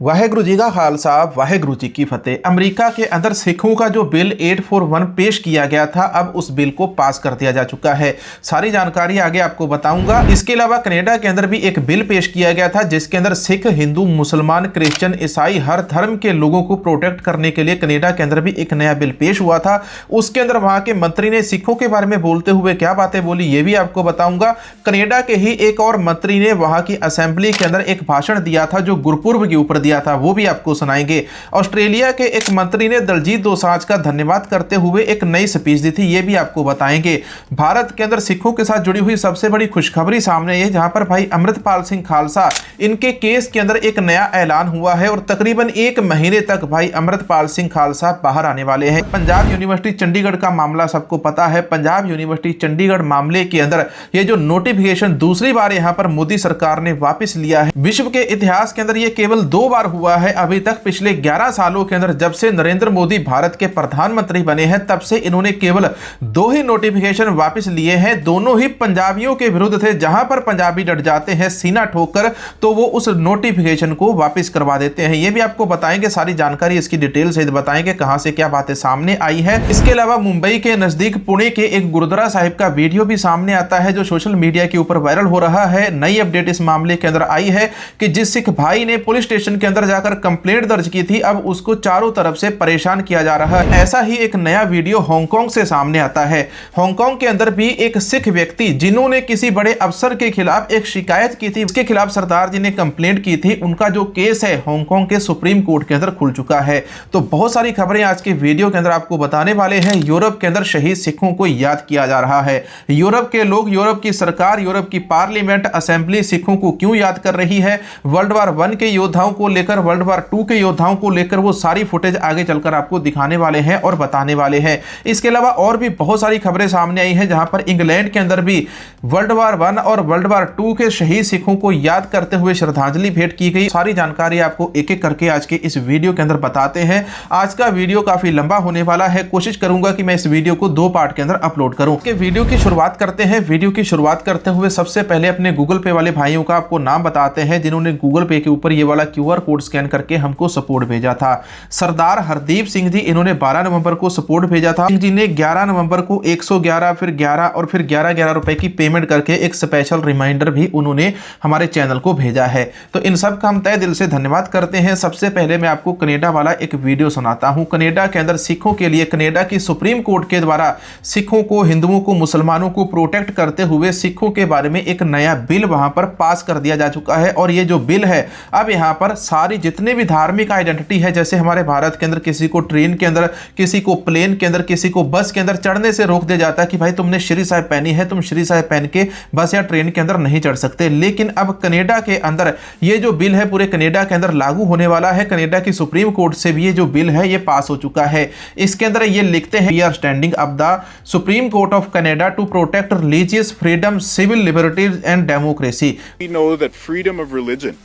वाहेगुरु जी का खालसा वाहेगुरु जी की फतेह। अमेरिका के अंदर सिखों का जो बिल 841 पेश किया गया था, अब उस बिल को पास कर दिया जा चुका है। सारी जानकारी आगे आपको बताऊंगा। इसके अलावा कनाडा के अंदर भी एक बिल पेश किया गया था जिसके अंदर सिख, हिंदू, मुसलमान, क्रिश्चियन, ईसाई हर धर्म के लोगों को प्रोटेक्ट करने के लिए कनाडा के अंदर भी एक नया बिल पेश हुआ था। उसके अंदर वहां के मंत्री ने सिखों के बारे में बोलते हुए क्या बातें बोली ये भी आपको बताऊंगा। कनाडा के ही एक और मंत्री ने वहां की असेंबली के अंदर एक भाषण दिया था जो गुरपुर्ब के ऊपर दिया था, वो भी आपको सुनाएंगे। ऑस्ट्रेलिया के एक मंत्री ने दलजीत दोसांझ का धन्यवाद करते हुए एक नई स्पीच दी थी, ये भी आपको बताएंगे। भारत के अंदर सिखों के साथ जुड़ी हुई सबसे बड़ी खुशखबरी सामने है, जहां पर भाई अमृतपाल सिंह खालसा इनके केस के अंदर एक नया ऐलान हुआ है और तकरीबन 1 महीने तक भाई अमृतपाल सिंह खालसा बाहर आने वाले हैं। पंजाब यूनिवर्सिटी चंडीगढ़ का मामला सबको पता है। पंजाब यूनिवर्सिटी चंडीगढ़ मामले के अंदर ये जो नोटिफिकेशन दूसरी बार यहां पर मोदी सरकार ने वापस लिया है, विश्व के इतिहास के अंदर ये केवल 2 बार हुआ है अभी तक। पिछले 11 सालों के अंदर जब से नरेंद्र मोदी भारत के प्रधानमंत्री बने हैं तब से इन्होंने केवल 2 ही नोटिफिकेशन वापस लिए हैं। दोनों ही पंजाबियों के विरुद्ध थे। जहां पर पंजाबी डट जाते हैं सीना ठोकर तो वो उस नोटिफिकेशन को वापस करवा देते हैं। ये भी आपको बताएंगे, सारी जानकारी इसकी डिटेल से बताएंगे कहां से क्या बातें सामने आई है। इसके अलावा मुंबई के नजदीक पुणे के एक गुरुद्वारा साहिब का वीडियो भी सामने आता है जो सोशल मीडिया के ऊपर वायरल हो रहा है। नई अपडेट इस मामले के अंदर आई है कि जिस सिख भाई ने पुलिस स्टेशन के अंदर जाकर कंप्लेंट दर्ज की थी, अब उसको चारों तरफ से परेशान किया जा रहा है। ऐसा ही एक नया वीडियो हांगकांग से सामने आता है। हांगकांग के अंदर भी एक सिख व्यक्ति जिन्होंने किसी बड़े अफसर के खिलाफ एक शिकायत की थी, उसके खिलाफ सरदार जी ने कंप्लेंट की थी, उनका जो केस है हांगकांग के सुप्रीम कोर्ट के अंदर खुल चुका है। तो बहुत सारी खबरें आज के वीडियो के अंदर आपको बताने वाले हैं। यूरोप के अंदर शहीद सिखों को याद किया जा रहा है। यूरोप के लोग, यूरोप की सरकार, यूरोप की पार्लियामेंट असेंबली सिखों को क्यों याद कर रही है, वर्ल्ड वार 1 के योद्धाओं को लेकर, वर्ल्ड वार 2 के योद्धाओं को लेकर वो सारी फुटेज आगे चलकर आपको दिखाने वाले हैं और बताने वाले हैं। इसके अलावा और भी बहुत सारी खबरें सामने आई हैं जहां पर इंग्लैंड के अंदर भी वर्ल्ड वार 1 और वर्ल्ड वार 2 के शहीद सिखों को याद करते हुए श्रद्धांजलि भेंट की गई। सारी जानकारी आपको एक एक करके आज के इस वीडियो के अंदर बताते हैं। आज का वीडियो काफी लंबा होने वाला है, कोशिश करूंगा कि मैं इस वीडियो को 2 पार्ट के अंदर अपलोड करूं। के वीडियो की शुरुआत करते हैं। वीडियो की शुरुआत करते हुए सबसे पहले अपने गूगल पे वाले भाइयों का आपको नाम बताते हैं जिन्होंने गूगल पे के ऊपर ये वाला QR कोड स्कैन करके हमको सपोर्ट भेजा था। सरदार हरदीप सिंह जी, इन्होंने 12 नवंबर को सपोर्ट भेजा था। सिंह जी ने 11 नवंबर को 111 फिर 11 और फिर 11 रुपए की पेमेंट करके एक स्पेशल रिमाइंडर भी उन्होंने हमारे चैनल को भेजा है। तो इन सब का हम तहे दिल से धन्यवाद करते हैं। सबसे पहले मैं आपको कनाडा वाला एक वीडियो सुनाता हूं। कनाडा के अंदर सिखों के लिए कनाडा की सुप्रीम कोर्ट के द्वारा सिखों को, हिंदुओं को, मुसलमानों को प्रोटेक्ट करते हुए सिखों के बारे में एक नया बिल वहां पर पास कर दिया जा चुका है। और ये जो बिल है, अब यहां पर सारी जितने भी धार्मिक आइडेंटिटी है, जैसे हमारे भारत के अंदर किसी को ट्रेन के अंदर, किसी को प्लेन के अंदर, किसी को बस के अंदर चढ़ने से रोक दिया जाता है कि भाई तुमने श्री साहिब पहनी है, तुम श्री साहिब पहन के बस या ट्रेन के अंदर नहीं चढ़ सकते। लेकिन अब कनाडा के अंदर ये जो बिल है पूरे कनाडा के अंदर लागू होने वाला है। कनाडा की सुप्रीम कोर्ट से भी ये जो बिल है ये पास हो चुका है। इसके अंदर ये लिखते हैं, we are standing up the supreme court of Canada to protect religious freedom, civil liberties and democracy. We know that freedom of religion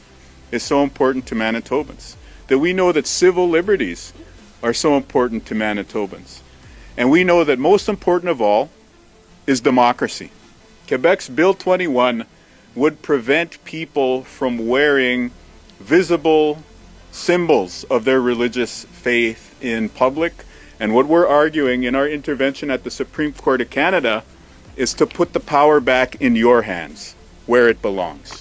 is so important to Manitobans, that we know that civil liberties are so important to Manitobans, and we know that most important of all is democracy. Quebec's Bill 21 would prevent people from wearing visible symbols of their religious faith in public, and what we're arguing in our intervention at the Supreme Court of Canada is to put the power back in your hands where it belongs.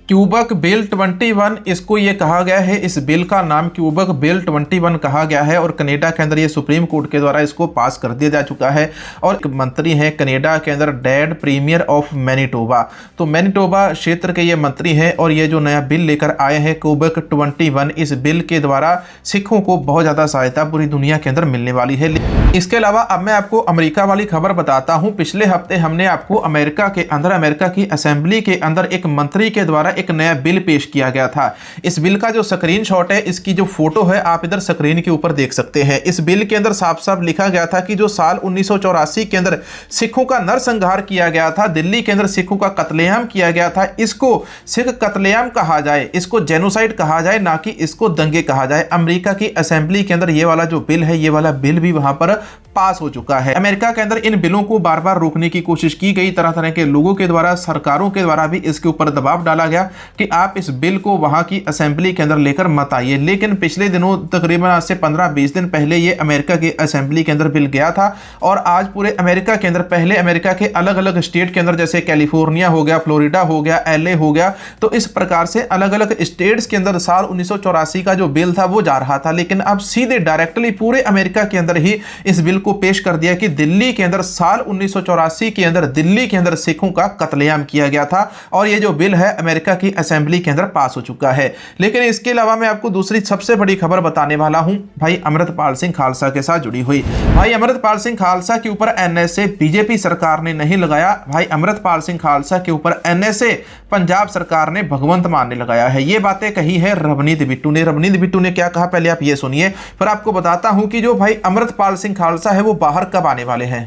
Quebec bill 21 इसको ये कहा गया है, इस bill का नाम क्यूबक bill 21 कहा गया है और कनाडा के अंदर ये सुप्रीम कोर्ट के द्वारा इसको पास कर दिया जा चुका है। और एक मंत्री हैं कनाडा के अंदर, डैड प्रीमियर ऑफ मैनिटोबा, तो मैनिटोबा क्षेत्र के ये मंत्री हैं और ये जो नया बिल लेकर आए हैं क्यूबक 21, इस बिल के द्वारा सिखों को बहुत ज़्यादा सहायता पूरी दुनिया के अंदर मिलने वाली है। इसके अलावा अब मैं आपको अमेरिका वाली खबर बताता हूँ। पिछले हफ्ते हमने आपको अमेरिका के अंदर, अमेरिका की असेंबली के अंदर एक मंत्री के द्वारा एक नया बिल पेश किया गया था। इस बिल का जो स्क्रीनशॉट है, इसकी जो फोटो है आप इधर स्क्रीन के ऊपर देख सकते हैं। इस बिल के अंदर साफ साफ लिखा गया था कि जो साल 1984 के अंदर सिखों का नरसंहार किया गया था, दिल्ली के अंदर सिखों का कत्लेआम किया गया था, इसको सिख कत्लेआम कहा जाए, इसको जेनोसाइड कहा जाए, ना कि इसको दंगे कहा जाए। अमेरिका की असेंबली के अंदर ये वाला जो बिल है, ये वाला बिल भी वहां पर पास हो चुका है। अमेरिका के अंदर इन बिलों को बार बार रोकने की कोशिश की गई, तरह तरह के लोगों के द्वारा, सरकारों के द्वारा भी इसके ऊपर दबाव डाला गया, कि आप इस बिल को वहां की असेंबली के अंदर लेकर मत आइए। लेकिन पिछले दिनों तकरीबन आज से 15-20 दिन पहले ये अमेरिका की असेंबली के अंदर बिल गया था और आज पूरे अमेरिका के अंदर, पहले अमेरिका के अलग अलग स्टेट के अंदर जैसे कैलिफोर्निया हो गया, फ्लोरिडा हो गया, LA हो गया, तो इस प्रकार से अलग अलग स्टेट्स के अंदर साल 1984 का जो बिल था वो जा रहा था। लेकिन अब सीधे डायरेक्टली पूरे अमेरिका के अंदर ही इस बिल को पेश कर दिया कि दिल्ली के अंदर साल 1984 के अंदर दिल्ली के अंदर सिखों का कत्लेआम किया गया था और ये जो बिल है अमेरिका की असेंबली के अंदर पास हो चुका है। लेकिन इसके अलावा मैं आपको दूसरी सबसे बड़ी खबर बताने वाला हूं भाई अमृतपाल सिंह खालसा के साथ जुड़ी हुई। भाई अमृतपाल सिंह खालसा के ऊपर NSA बीजेपी सरकार ने नहीं लगाया, भाई अमृतपाल सिंह खालसा के ऊपर NSA पंजाब सरकार ने भगवंत मान ने लगाया है। ये बातें कही है रवनीत बिट्टू ने। रवनीत बिट्टू ने क्या कहा पहले आप ये सुनिए, फिर आपको बताता हूं कि जो भाई अमृतपाल सिंह खालसा है वो बाहर कब आने वाले हैं।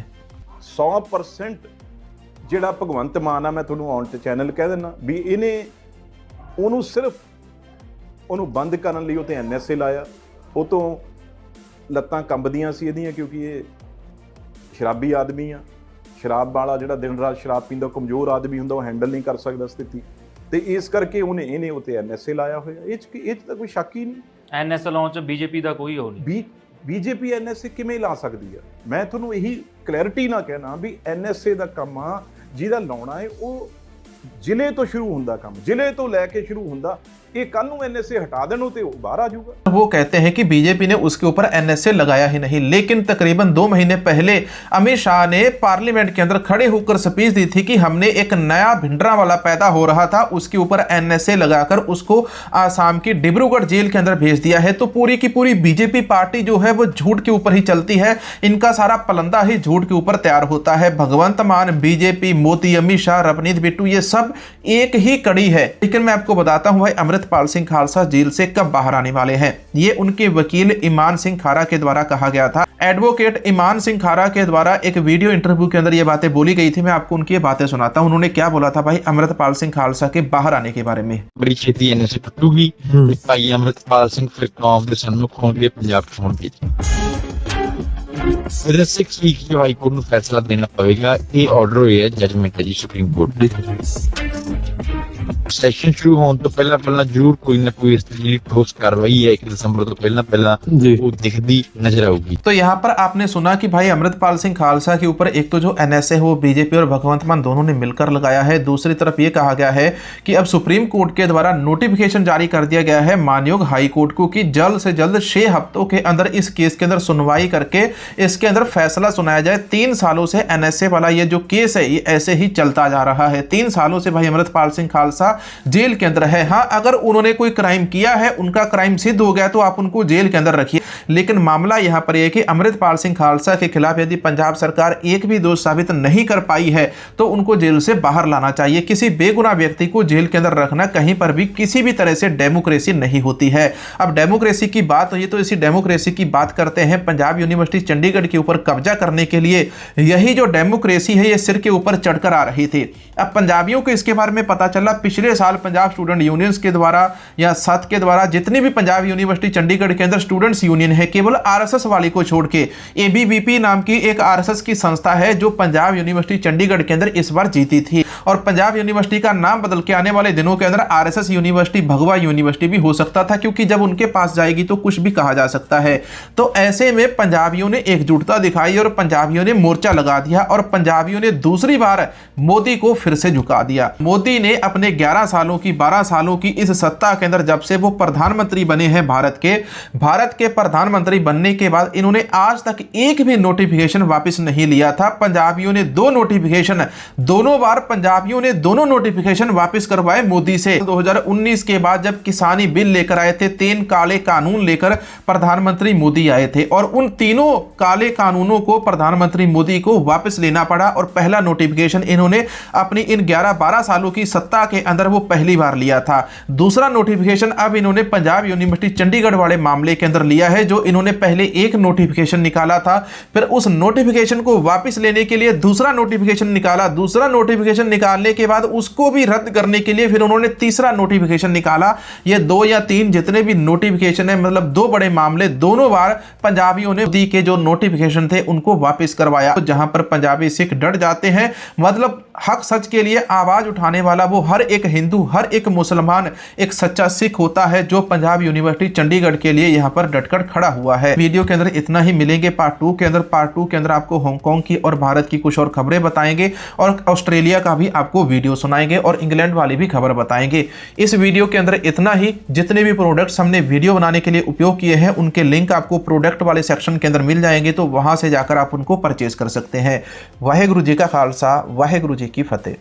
100% ਜਿਹੜਾ ਭਗਵੰਤ ਮਾਨ ਆ, ਮੈਂ ਤੁਹਾਨੂੰ ਆਨ ਤੇ ਚੈਨਲ ਕਹਿ ਦਿੰਦਾ ਵੀ ਇਹਨੇ ਉਹਨੂੰ ਸਿਰਫ ਉਹਨੂੰ ਬੰਦ ਕਰਨ ਲਈ ਉਹ ਤੇ NSA ਲਾਇਆ। ਉਹ ਤੋਂ ਲੱਤਾਂ ਕੰਬਦੀਆਂ ਸੀ ਇਹਦੀਆਂ ਕਿਉਂਕਿ ਇਹ ਸ਼ਰਾਬੀ ਆਦਮੀ ਆ। ਸ਼ਰਾਬ ਵਾਲਾ ਜਿਹੜਾ ਦਿਨ ਰਾਤ ਸ਼ਰਾਬ ਪੀਂਦਾ ਕਮਜ਼ੋਰ ਆਦਮੀ ਹੁੰਦਾ, ਉਹ ਹੈਂਡਲ ਨਹੀਂ ਕਰ ਸਕਦਾ ਸਥਿਤੀ, ਤੇ ਇਸ ਕਰਕੇ ਇਹਨੇ ਉਹ ਤੇ NSA ਲਾਇਆ ਹੋਇਆ। ਇਹ 'ਚ ਤਾਂ ਕੋਈ ਸ਼ੱਕ ਹੀ ਨਹੀਂ। NSA ਲਾਉਣ 'ਚ BJP ਦਾ ਕੋਈ ਹੋ ਨਹੀਂ। BJP NSA ਕਿਵੇਂ ਲਾ ਸਕਦੀ ਆ? ਮੈਂ ਤੁਹਾਨੂੰ ਇਹੀ ਕਲੈਰਿਟੀ ਨਾਲ ਕਹਿਣਾ ਵੀ NSA ਦਾ ਕੰਮ ਆ ਜਿਹਦਾ ਲਾਉਣਾ ਹੈ ਉਹ ਜ਼ਿਲ੍ਹੇ ਤੋਂ ਸ਼ੁਰੂ ਹੁੰਦਾ, ਕੰਮ ਜ਼ਿਲ੍ਹੇ ਤੋਂ ਲੈ ਕੇ ਸ਼ੁਰੂ ਹੁੰਦਾ। ये कल नूं NSA हटा देना तो बाहर आ जाऊगा। वो कहते हैं कि बीजेपी ने उसके ऊपर NSA लगाया ही नहीं, लेकिन तकरीबन 2 महीने पहले अमित शाह ने पार्लियामेंट के अंदर खड़े होकर स्पीच दी थी कि हमने एक नया भिंडरा वाला पैदा हो रहा था, उसके ऊपर NSA लगाकर उसको आसाम की डिब्रूगढ़ जेल के अंदर भेज दिया है। तो पूरी की पूरी बीजेपी पार्टी जो है वो झूठ के ऊपर ही चलती है, इनका सारा पलंदा ही झूठ के ऊपर तैयार होता है। भगवंत मान, बीजेपी, मोदी, अमित शाह, रवनीत बिट्टू, ये सब एक ही कड़ी है। लेकिन मैं आपको बताता हूं भाई अमृतपाल सिंह खालसा जेल से कब बाहर आने वाले हैं। ये उनके वकील ईमान सिंह खारा के द्वारा कहा गया था। एडवोकेट ईमान सिंह खारा के द्वारा एक वीडियो इंटरव्यू के अंदर ये बातें बोली गई थी। मैं आपको उनकी ये बातें सुनाता हूं। उन्होंने क्या बोला था भाई अमृतपाल सिंह खालसा के बाहर आने के बारे में। बड़ी छेती NSA टूटूगी, भाई अमृतपाल सिंह फिर कौम के सन्मुख होंगे, पंजाब छोड़ेंगे। फिर 6 वीक जो हाई कोर्ट को फैसला देना पड़ेगा। ये ऑर्डर हुई है, जजमेंट है जी सुप्रीम कोर्ट दे। सैशन शुरू होने तो पहला जरूर कोई ना कोई इस तरह की ठोस कार्रवाई है 1 दिसंबर तो पहला वो दिखती नजर आऊगी। तो यहाँ पर आपने सुना कि भाई अमृतपाल सिंह खालसा के ऊपर एक तो जो NSA है वो बीजेपी और भगवंत मान दोनों ने मिलकर लगाया है। दूसरी तरफ ये कहा गया है कि अब सुप्रीम कोर्ट के द्वारा नोटिफिकेशन जारी कर दिया गया है मानयोग हाई कोर्ट को कि जल्द से जल्द 6 हफ्तों के अंदर इस केस के अंदर सुनवाई करके इसके अंदर फैसला सुनाया जाए। 3 सालों से NSA वाला ये जो केस है ये ऐसे ही चलता जा रहा है। 3 सालों से भाई अमृतपाल सिंह खालसा जेल के अंदर है। हाँ, अगर उन्होंने कोई क्राइम किया है, उनका क्राइम सिद्ध हो गया तो आप उनको जेल के अंदर रखिए, लेकिन मामला यहां पर यह कि अमृतपाल सिंह खालसा के खिलाफ यदि पंजाब सरकार एक भी दोष साबित नहीं कर पाई है तो उनको जेल से बाहर लाना चाहिए। किसी बेगुनाह व्यक्ति को जेल के अंदर रखना कहीं पर भी किसी भी तरह से डेमोक्रेसी नहीं होती है। अब डेमोक्रेसी की बात हुई तो इसी डेमोक्रेसी की बात करते हैं। पंजाब यूनिवर्सिटी चंडीगढ़ के ऊपर कब्जा करने के लिए यही जो डेमोक्रेसी है ये सिर के ऊपर चढ़कर आ रही थी। अब पंजाबियों को इसके बारे में पता चला। पिछले साल पंजाब स्टूडेंट यूनियंस के द्वारा या सत के द्वारा जितनी भी पंजाब यूनिवर्सिटी चंडीगढ़ के अंदर स्टूडेंट्स यूनियन है, केवल RSS वाली को छोड़ के ABVP नाम की एक RSS की संस्था है जो पंजाब यूनिवर्सिटी चंडीगढ़ के अंदर इस बार जीती थी। और पंजाब यूनिवर्सिटी का नाम बदल के आने वाले दिनों के अंदर RSS यूनिवर्सिटी भगवा यूनिवर्सिटी भी हो सकता था, क्योंकि जब उनके पास जाएगी तो कुछ भी कहा जा सकता है। तो ऐसे में पंजाबियों ने एकजुटता दिखाई और पंजाबियों ने मोर्चा लगा दिया और पंजाबियों ने दूसरी बार मोदी को फिर से झुका दिया। मोदी ने अपने 11 सालों की 12 सालों की इस सत्ता के अंदर जब से वो प्रधानमंत्री बने हैं भारत के प्रधानमंत्री बनने के बाद इन्होंने आज तक एक भी नोटिफिकेशन वापस नहीं लिया था। पंजाबियों ने 2 नोटिफिकेशन, दोनों बार पंजाबियों ने दोनों नोटिफिकेशन वापस करवाए मोदी से। 2019 के बाद जब किसानी बिल लेकर आए थे, 3 काले कानून लेकर प्रधानमंत्री मोदी आए थे और उन तीनों काले कानूनों को प्रधानमंत्री मोदी को वापस लेना पड़ा और पहला नोटिफिकेशन इन्होंने अपनी इन 11-12 सालों की सत्ता के अंदर वो पहली बार लिया था। दूसरा नोटिफिकेशन अब इन्होंने पंजाब यूनिवर्सिटी चंडीगढ़ वाले मामले के अंदर लिया है, जो इन्होंने पहले एक नोटिफिकेशन निकाला था, फिर उस नोटिफिकेशन को वापस लेने के लिए दूसरा नोटिफिकेशन निकाला। दूसरा नोटिफिकेशन निकालने के बाद उसको भी रद्द करने के लिए फिर उन्होंने तीसरा नोटिफिकेशन निकाला। ये 2 या 3 जितने भी नोटिफिकेशन है, मतलब 2 बड़े मामले, दोनों बार पंजाबियों ने मोदी के जो नोटिफिकेशन थे उनको वापस करवाया। तो जहां पर पंजाबी सिख डट जाते हैं, मतलब हक सच के लिए आवाज उठाने वाला वो हर एक हिंदू, हर एक मुसलमान एक सच्चा सिख होता है जो पंजाब यूनिवर्सिटी चंडीगढ़ के लिए यहाँ पर डटकर खड़ा हुआ है। वीडियो के अंदर इतना ही, मिलेंगे पार्ट 2 के अंदर। पार्ट 2 के अंदर आपको हांगकांग की और भारत की कुछ और खबरें बताएंगे और ऑस्ट्रेलिया का भी आपको वीडियो सुनाएंगे और इंग्लैंड वाली भी खबर बताएंगे। इस वीडियो के अंदर इतना ही। जितने भी प्रोडक्ट्स हमने वीडियो बनाने के लिए उपयोग किए हैं उनके लिंक आपको प्रोडक्ट वाले सेक्शन के अंदर मिल जाएंगे, तो वहां से जाकर आप उनको परचेज कर सकते हैं। वाहेगुरु जी का खालसा, वाहेगुरु जी की फतेह।